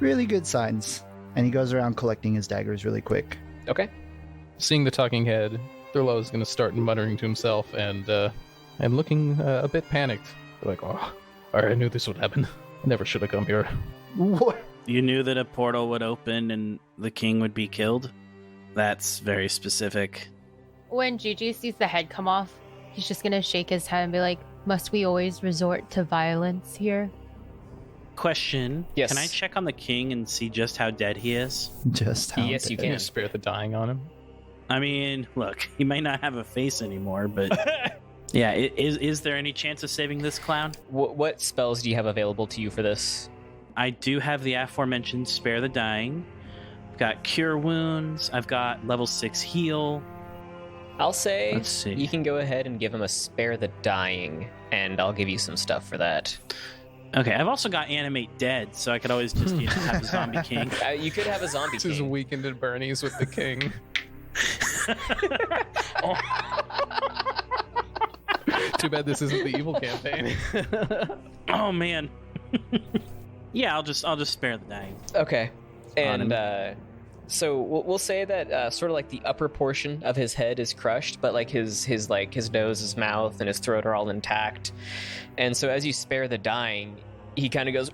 Really good signs. And he goes around collecting his daggers really quick. Okay. Seeing the talking head, Thurlow is going to start muttering to himself and looking a bit panicked. Like, oh, I knew this would happen. I never should have come here. What? You knew that a portal would open and the king would be killed? That's very specific. When Gigi sees the head come off, he's just gonna shake his head and be like, must we always resort to violence here? Question. Yes. Can I check on the king and see just how dead he is? Just how Yes, you dead. Can you can. spare the dying on him? I mean, look, he might not have a face anymore, but yeah, is there any chance of saving this clown? What spells do you have available to you for this? I do have the aforementioned Spare the Dying. I've got Cure Wounds. I've got level 6 Heal. I'll say Let's see. you can go ahead and give him a Spare the Dying, and I'll give you some stuff for that. Okay, I've also got Animate Dead, so I could always just have a zombie king. You could have a zombie This is king. Weekend at Bernie's with the king. Too bad this isn't the evil campaign. Oh man. Yeah, I'll just spare the dying. Okay, On and so we'll say that sort of like the upper portion of his head is crushed, but like his nose, his mouth, and his throat are all intact. And so as you spare the dying, he kind of goes.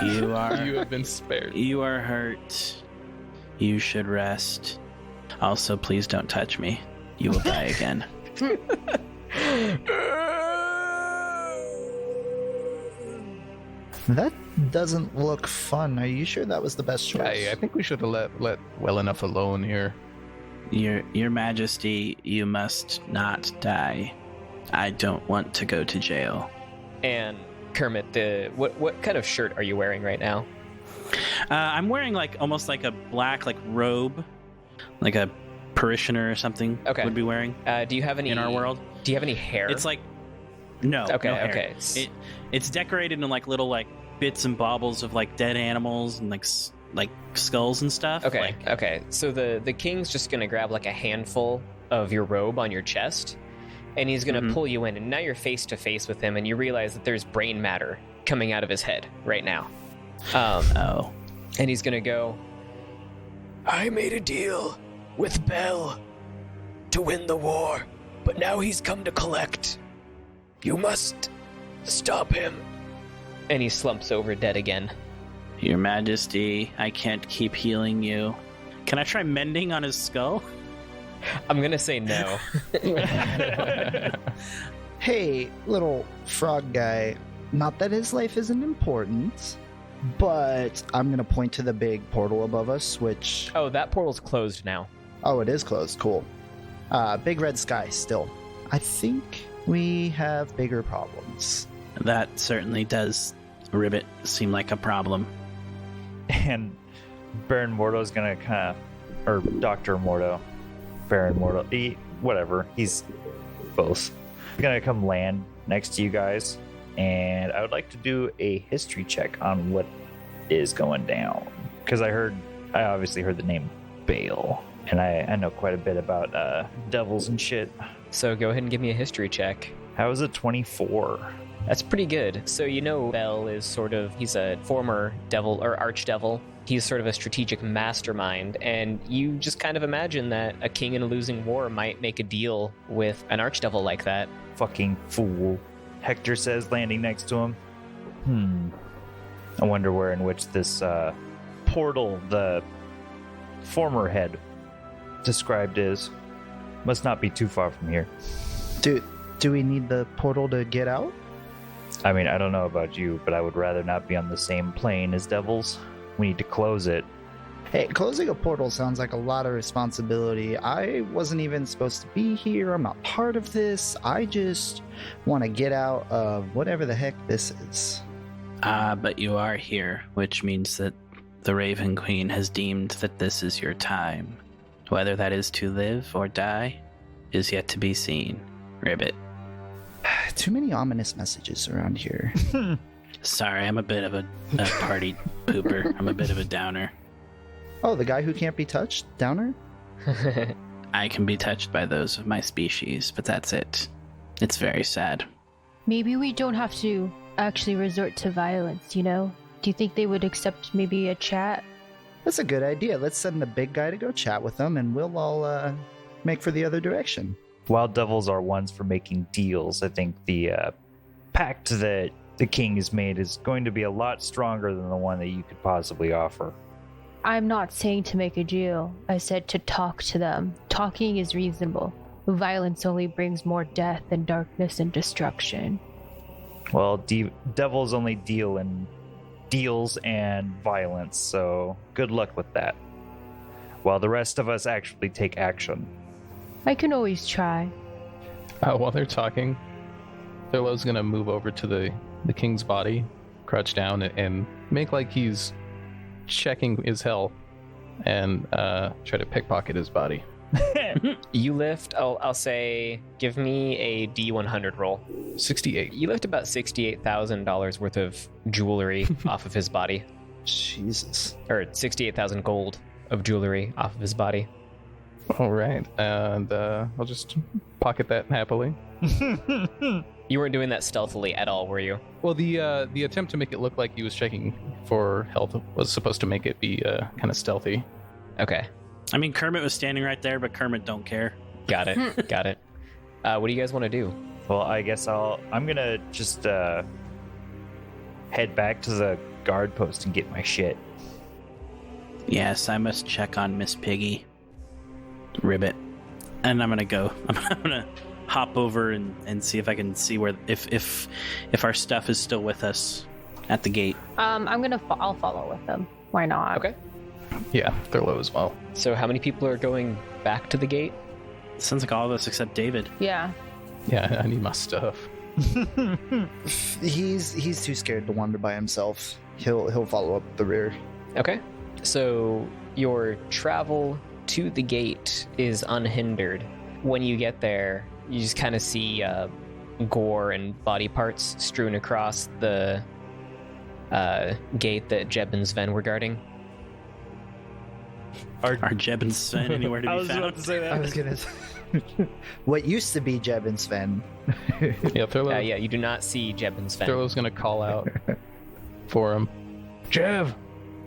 You are You have been spared. you are hurt. You should rest. Also, please don't touch me. You will die again. That doesn't look fun. Are you sure that was the best choice? I think we should have let well enough alone here. Your Majesty, you must not die. I don't want to go to jail. And Kermit, what kind of shirt are you wearing right now? I'm wearing almost like a black robe, like a parishioner or something Okay. would be wearing Do you have any in our world. Do you have any hair? It's no. Okay, no hair. okay. It's decorated in little bits and baubles of dead animals and skulls and stuff. Okay, okay. So the king's just gonna grab a handful of your robe on your chest, and he's gonna Mhm. pull you in, and now you're face to face with him, and you realize that there's brain matter coming out of his head right now. Oh. And he's gonna go, I made a deal with Bell to win the war, but now he's come to collect. You must stop him. And he slumps over dead again. Your Majesty, I can't keep healing you. Can I try mending on his skull? I'm gonna say no. Hey, little frog guy. Not that his life isn't important, but I'm gonna point to the big portal above us, which... Oh, that portal's closed now. Oh, it is closed. Cool. Big red sky still. I think we have bigger problems. That certainly does, Ribbit, seem like a problem. And Baron Mordo's gonna or Dr. Mordo, Baron Mordo, whatever, he's both. He's gonna come land next to you guys, and I would like to do a history check on what is going down. Because I obviously heard the name Bale, and I know quite a bit about devils and shit. So go ahead and give me a history check. How is it 24? That's pretty good. So you know Bell is he's a former devil or archdevil. He's sort of a strategic mastermind, and you just kind of imagine that a king in a losing war might make a deal with an archdevil like that. Fucking fool. Hector says, landing next to him. I wonder where in which this portal the former head described is. Must not be too far from here. Do we need the portal to get out? I mean, I don't know about you, but I would rather not be on the same plane as devils. We need to close it. Hey, closing a portal sounds like a lot of responsibility. I wasn't even supposed to be here. I'm not part of this. I just want to get out of whatever the heck this is. But you are here, which means that the Raven Queen has deemed that this is your time. Whether that is to live or die is yet to be seen, Ribbit. Too many ominous messages around here. Sorry, I'm a bit of a party pooper. I'm a bit of a downer. Oh, the guy who can't be touched? Downer? I can be touched by those of my species, but that's it. It's very sad. Maybe we don't have to actually resort to violence, you know? Do you think they would accept maybe a chat? That's a good idea. Let's send the big guy to go chat with them, and we'll all make for the other direction. Wild devils are ones for making deals. I think the pact that the king has made is going to be a lot stronger than the one that you could possibly offer. I'm not saying to make a deal. I said to talk to them. Talking is reasonable. Violence only brings more death and darkness and destruction. Well, devils only deal in deals and violence, so good luck with that. While the rest of us actually take action. I can always try. While they're talking, Thurlow's gonna move over to the king's body, crouch down, and make like he's checking his health, and try to pickpocket his body. You lift, I'll say, give me a D100 roll. 68. You lift about $68,000 worth of jewelry off of his body. Jesus. Or 68,000 gold of jewelry off of his body. All right, and I'll just pocket that happily. You weren't doing that stealthily at all, were you? Well, the attempt to make it look like he was checking for health was supposed to make it be kind of stealthy. Okay, I mean, Kermit was standing right there, but Kermit don't care. got it, got it. What do you guys want to do? Well, I guess I'm gonna just head back to the guard post and get my shit. Yes, I must check on Miss Piggy. Ribbit. And I'm gonna go. I'm gonna hop over and see if I can see where if our stuff is still with us at the gate. I'll follow with them. Why not? Okay. Yeah, Thurlow as well. So how many people are going back to the gate? Sounds like all of us except David. Yeah. Yeah, I need my stuff. He's too scared to wander by himself. He'll follow up the rear. Okay. So your travel to the gate is unhindered. When you get there, you just kind of see gore and body parts strewn across the gate that Jeb and Sven were guarding. Are Jeb and Sven anywhere to be found? say that. I was gonna say, what used to be Jeb and Sven. Yeah, Thurlow. Yeah, you do not see Jeb and Sven. Thurlow's gonna call out for him. Jev,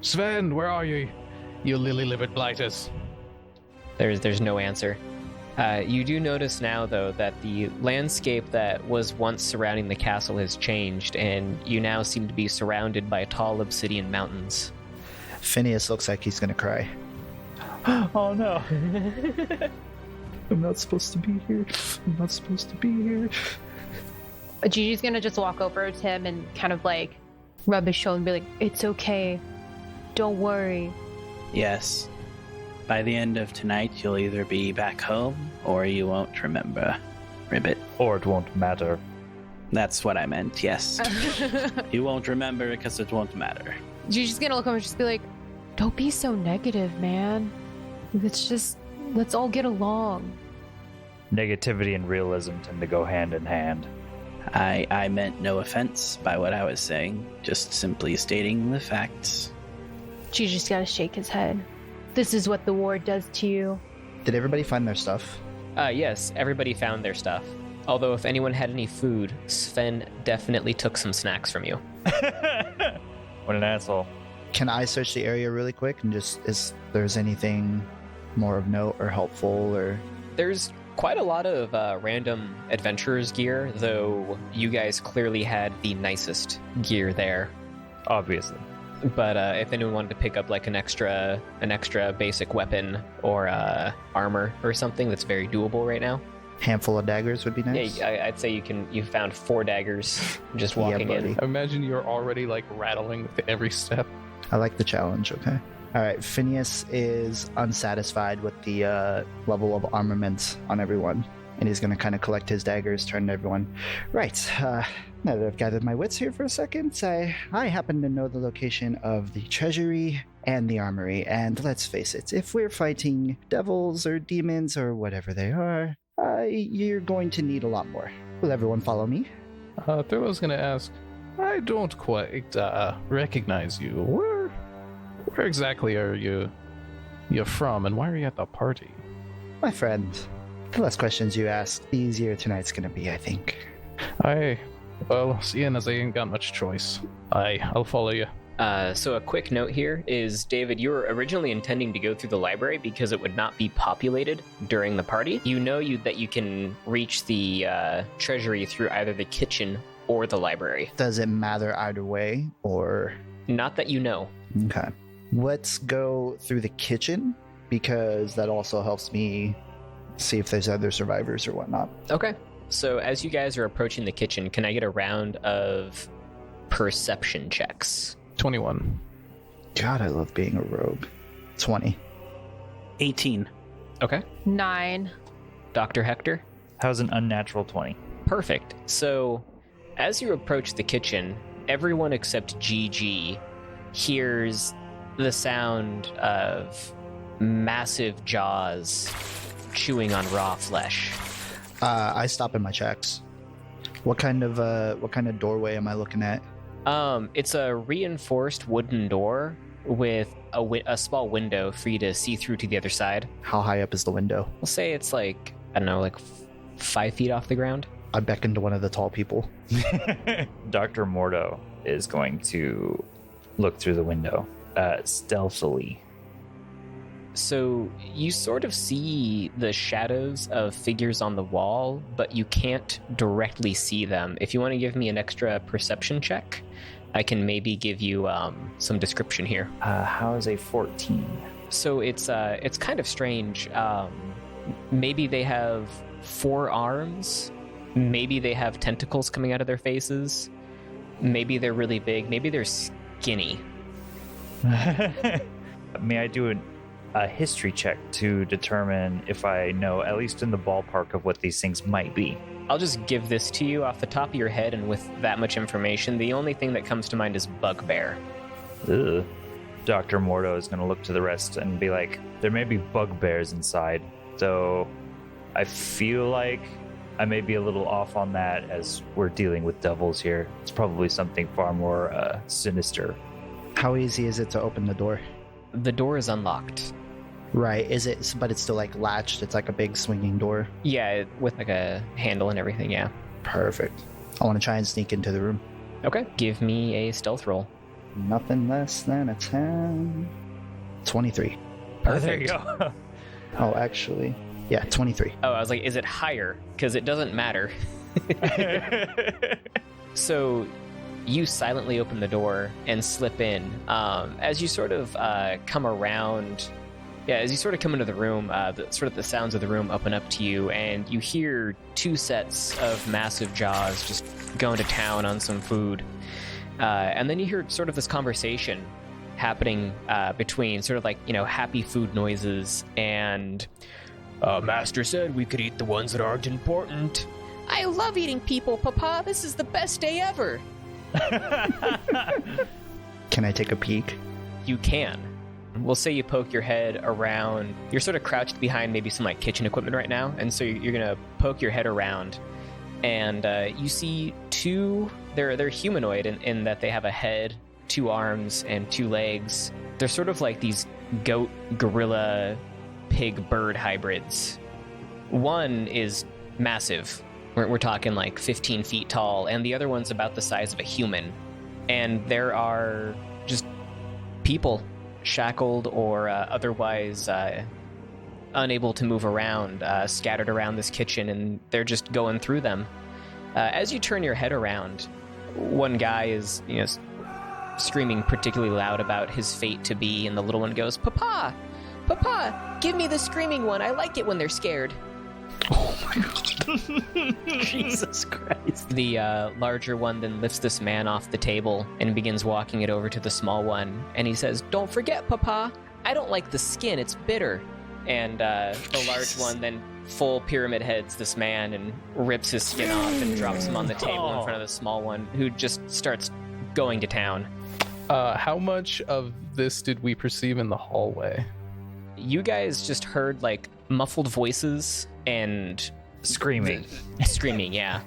Sven, where are you? You lily-livered blighters. There's no answer. You do notice now, though, that the landscape that was once surrounding the castle has changed, and you now seem to be surrounded by tall obsidian mountains. Phineas looks like he's gonna cry. Oh no. I'm not supposed to be here. I'm not supposed to be here. Gigi's gonna just walk over to him and kind of like rub his shoulder and be like, "It's okay. Don't worry." Yes. By the end of tonight, you'll either be back home or you won't remember. Ribbit. Or it won't matter. That's what I meant, yes. You won't remember because it won't matter. Gigi's gonna look over and just be like, "Don't be so negative, man. Let's all get along." Negativity and realism tend to go hand in hand. I meant no offense by what I was saying, just simply stating the facts. Gigi's gotta shake his head. This is what the war does to you. Did everybody find their stuff? Yes, everybody found their stuff. Although if anyone had any food, Sven definitely took some snacks from you. What an asshole. Can I search the area really quick and just if there's anything more of note or helpful or... There's quite a lot of random adventurer's gear, though you guys clearly had the nicest gear there. Obviously. But if anyone wanted to pick up like an extra basic weapon or armor or something, that's very doable right now. Handful of daggers would be nice. Yeah, I'd say you found 4 daggers just walking buddy. in. Imagine you're already like rattling with every step. I like the challenge, okay. Alright, Phineas is unsatisfied with the level of armament on everyone. And he's going to kind of collect his daggers, turn to everyone. Right, now that I've gathered my wits here for a second, I happen to know the location of the treasury and the armory. And let's face it, if we're fighting devils or demons or whatever they are, you're going to need a lot more. Will everyone follow me? Thurlow's gonna ask, I don't quite recognize you. Where exactly are you're from, and why are you at the party? My friend, the less questions you ask, the easier tonight's gonna be, I think. Well, seeing as I ain't got much choice, I'll follow you. So a quick note here is, David, you were originally intending to go through the library because it would not be populated during the party. You know that you can reach the treasury through either the kitchen or the library. Does it matter either way, or... Not that you know. Okay. Let's go through the kitchen, because that also helps me see if there's other survivors or whatnot. Okay. So as you guys are approaching the kitchen, can I get a round of perception checks? 21. God, I love being a rogue. 20. 18. Okay. 9. Dr. Hector? How's an unnatural 20? Perfect. So as you approach the kitchen, everyone except GG hears the sound of massive jaws chewing on raw flesh. I stop in my checks. What kind of doorway am I looking at? It's a reinforced wooden door with a small window for you to see through to the other side. How high up is the window? We'll say it's like, I don't know, like 5 feet off the ground. I beckon to one of the tall people. Dr. Mordo is going to look through the window stealthily. So you sort of see the shadows of figures on the wall, but you can't directly see them. If you want to give me an extra perception check, I can maybe give you some description here. How is a 14? So it's kind of strange. Maybe they have 4 arms. Maybe they have tentacles coming out of their faces. Maybe they're really big. Maybe they're skinny. May I do a history check to determine if I know, at least in the ballpark, of what these things might be? I'll just give this to you off the top of your head, and with that much information, the only thing that comes to mind is bugbear. Ugh. Dr. Mordo is going to look to the rest and be like, there may be bugbears inside, though I feel like I may be a little off on that, as we're dealing with devils here. It's probably something far more sinister. How easy is it to open the door? The door is unlocked. Right, is it? But it's still like latched. It's like a big swinging door. Yeah, with like a handle and everything, yeah. Perfect. I want to try and sneak into the room. Okay, give me a stealth roll. Nothing less than a 10. 23. Oh, there you go. Oh, actually, yeah, 23. Oh, I was like, is it higher? Because it doesn't matter. So you silently open the door and slip in. As you sort of come around, as you sort of come into the room, the sounds of the room open up to you, and you hear 2 sets of massive jaws just going to town on some food. And then you hear sort of this conversation happening between sort of like, happy food noises and Master said we could eat the ones that aren't important. I love eating people, Papa. This is the best day ever. Can I take a peek? You can. We'll say you poke your head around. You're sort of crouched behind maybe some like kitchen equipment right now, and so you're gonna poke your head around, and you see 2. They're humanoid in that they have a head, 2 arms, and 2 legs. They're sort of like these goat, gorilla, pig, bird hybrids. One is massive. We're talking like 15 feet tall, and the other one's about the size of a human. And there are just people shackled or otherwise unable to move around, scattered around this kitchen, and they're just going through them. As you turn your head around, one guy is, screaming particularly loud about his fate to be, and the little one goes, Papa! Papa! Give me the screaming one! I like it when they're scared. Oh my god. Jesus Christ. The larger one then lifts this man off the table and begins walking it over to the small one, and he says, Don't forget, Papa! I don't like the skin, it's bitter. And the large one then full pyramid heads this man and rips his skin off and drops him on the table in front of the small one, who just starts going to town. How much of this did we perceive in the hallway? You guys just heard like muffled voices and Screaming. Screaming, yeah.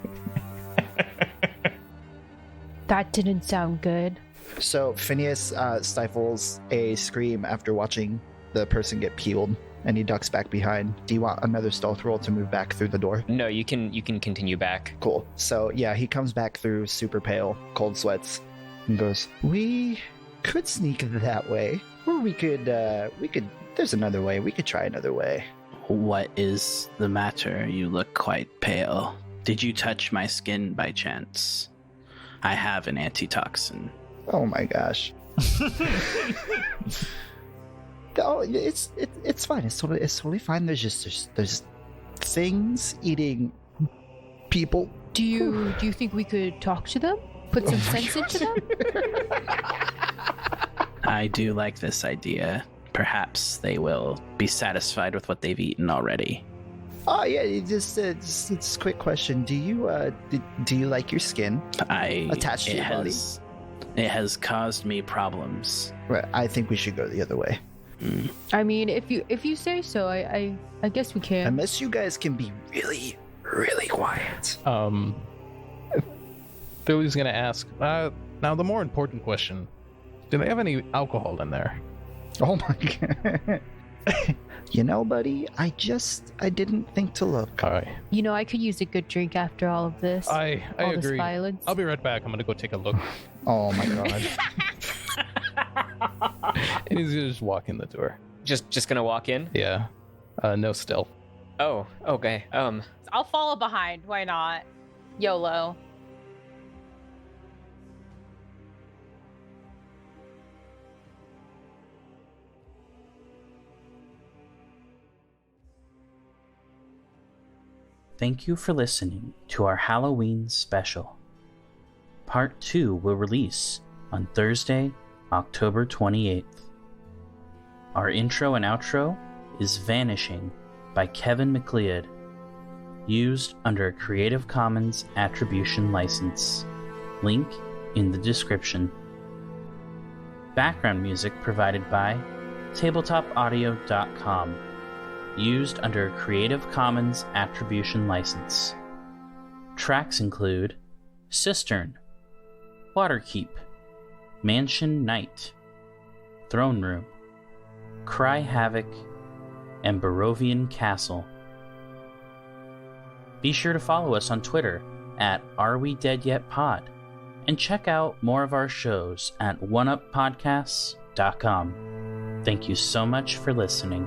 That didn't sound good. So Phineas stifles a scream after watching the person get peeled, and he ducks back behind. Do you want another stealth roll to move back through the door? No, you can continue back. Cool. So yeah, he comes back through, super pale, cold sweats, and goes, We could sneak that way, or we could. There's another way. We could try another way. What is the matter? You look quite pale. Did you touch my skin by chance? I have an antitoxin. Oh my gosh. Oh, it's fine. It's totally fine. There's things eating people. Do you think we could talk to them? Put some sense into them? I do like this idea. Perhaps they will be satisfied with what they've eaten already. Oh yeah, just a quick question. Do you like your skin attached to your body? It has caused me problems. Right. I think we should go the other way. I mean, if you say so, I guess we can. Unless you guys can be really, really quiet. Billy's gonna ask, now the more important question, do they have any alcohol in there? Oh my god. You know, buddy, I didn't think to look. All right. You know, I could use a good drink after all of this. I all agree. This violence. I'll be right back. I'm gonna go take a look. Oh my god. And he's gonna just walk in the door. Just gonna walk in? Yeah. No stealth. Oh, okay. I'll follow behind. Why not? YOLO. Thank you for listening to our Halloween special. Part 2 will release on Thursday, October 28th. Our intro and outro is Vanishing by Kevin MacLeod, used under a Creative Commons Attribution License. Link in the description. Background music provided by tabletopaudio.com, used under a Creative Commons Attribution License. Tracks include Cistern, Waterkeep, Mansion Night, Throne Room, Cry Havoc, and Barovian Castle. Be sure to follow us on Twitter at AreWeDeadYetPod, and check out more of our shows at oneuppodcasts.com. Thank you so much for listening.